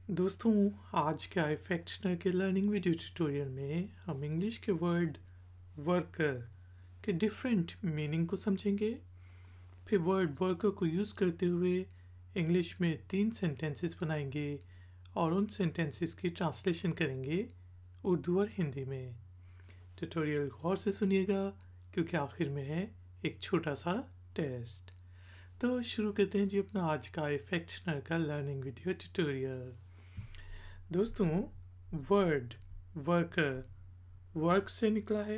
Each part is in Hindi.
दोस्तों, आज के इफेक्टनर के लर्निंग वीडियो ट्यूटोरियल में हम इंग्लिश के वर्ड वर्कर के डिफरेंट मीनिंग को समझेंगे। फिर वर्ड वर्कर को यूज़ करते हुए इंग्लिश में 3 सेंटेंसेस बनाएंगे और उन सेंटेंसेस की ट्रांसलेशन करेंगे उर्दू और हिंदी में। ट्यूटोरियल गौर से सुनिएगा क्योंकि आखिर में है एक छोटा सा टेस्ट। तो शुरू करते हैं जी अपना आज का इफेक्टनर का लर्निंग वीडियो ट्यूटोरियल। दोस्तों, वर्ड वर्कर वर्क से निकला है।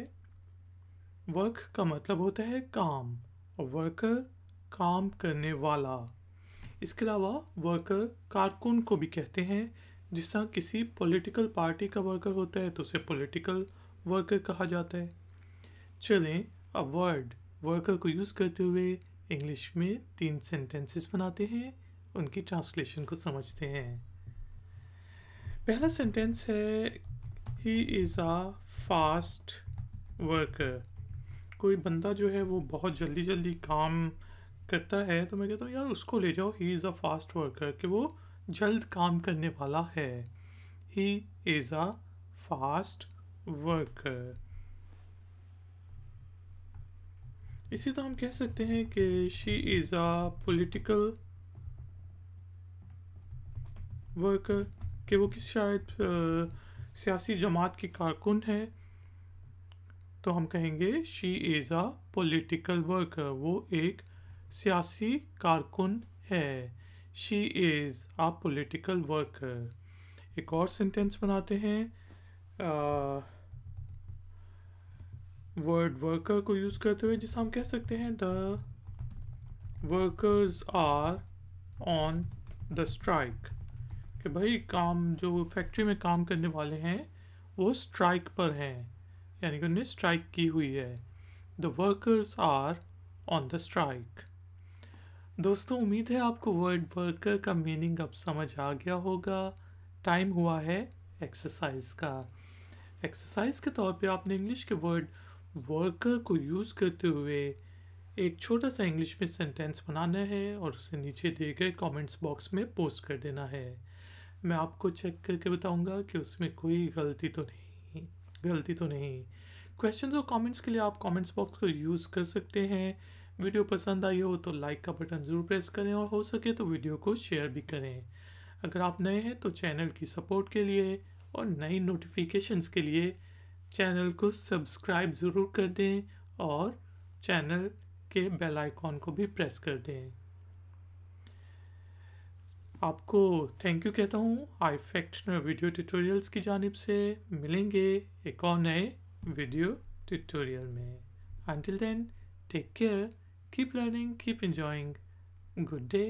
वर्क का मतलब होता है काम और वर्कर काम करने वाला। इसके अलावा वर्कर कारकुन को भी कहते हैं। जिस तरह किसी पॉलिटिकल पार्टी का वर्कर होता है तो उसे पॉलिटिकल वर्कर कहा जाता है। चलें अब वर्ड वर्कर को यूज़ करते हुए इंग्लिश में 3 सेंटेंसेस बनाते हैं, उनकी ट्रांसलेशन को समझते हैं। पहला सेंटेंस है he is a fast worker. कोई बंदा जो है वो बहुत जल्दी जल्दी काम करता है तो मैं कहता हूँ यार उसको ले जाओ, he is a fast worker, कि वो जल्द काम करने वाला है। He is a fast worker. इसी तरह हम कह सकते हैं कि she is a political worker, कि वो किसी शायद सियासी जमात की कारकुन है तो हम कहेंगे she is a political worker, वो एक सियासी कारकुन है। She is a political worker. एक और सेंटेंस बनाते हैं वर्ड वर्कर को यूज़ करते हुए, जिसे हम कह सकते हैं the workers are on the strike, कि भाई काम जो फैक्ट्री में काम करने वाले हैं वो स्ट्राइक पर हैं, यानी कि उन्हें स्ट्राइक की हुई है। The workers are on the strike. दोस्तों, उम्मीद है आपको वर्ड वर्कर का मीनिंग अब समझ आ गया होगा। टाइम हुआ है एक्सरसाइज का। एक्सरसाइज के तौर पे आपने इंग्लिश के वर्ड वर्कर को यूज़ करते हुए एक छोटा सा इंग्लिश में सेंटेंस बनाना है और उसे नीचे दिए गए कमेंट्स बॉक्स में पोस्ट कर देना है। मैं आपको चेक करके बताऊंगा कि उसमें कोई गलती तो नहीं। क्वेश्चंस और कमेंट्स के लिए आप कमेंट्स बॉक्स को यूज़ कर सकते हैं। वीडियो पसंद आई हो तो लाइक का बटन ज़रूर प्रेस करें और हो सके तो वीडियो को शेयर भी करें। अगर आप नए हैं तो चैनल की सपोर्ट के लिए और नई नोटिफिकेशंस के लिए चैनल को सब्सक्राइब ज़रूर कर दें और चैनल के बेल आइकॉन को भी प्रेस कर दें। आपको थैंक यू कहता हूँ इफेक्टनर वीडियो ट्यूटोरियल्स की जानिब से। मिलेंगे एक और नए वीडियो ट्यूटोरियल में। Until then, take care, keep learning, keep enjoying. Good day.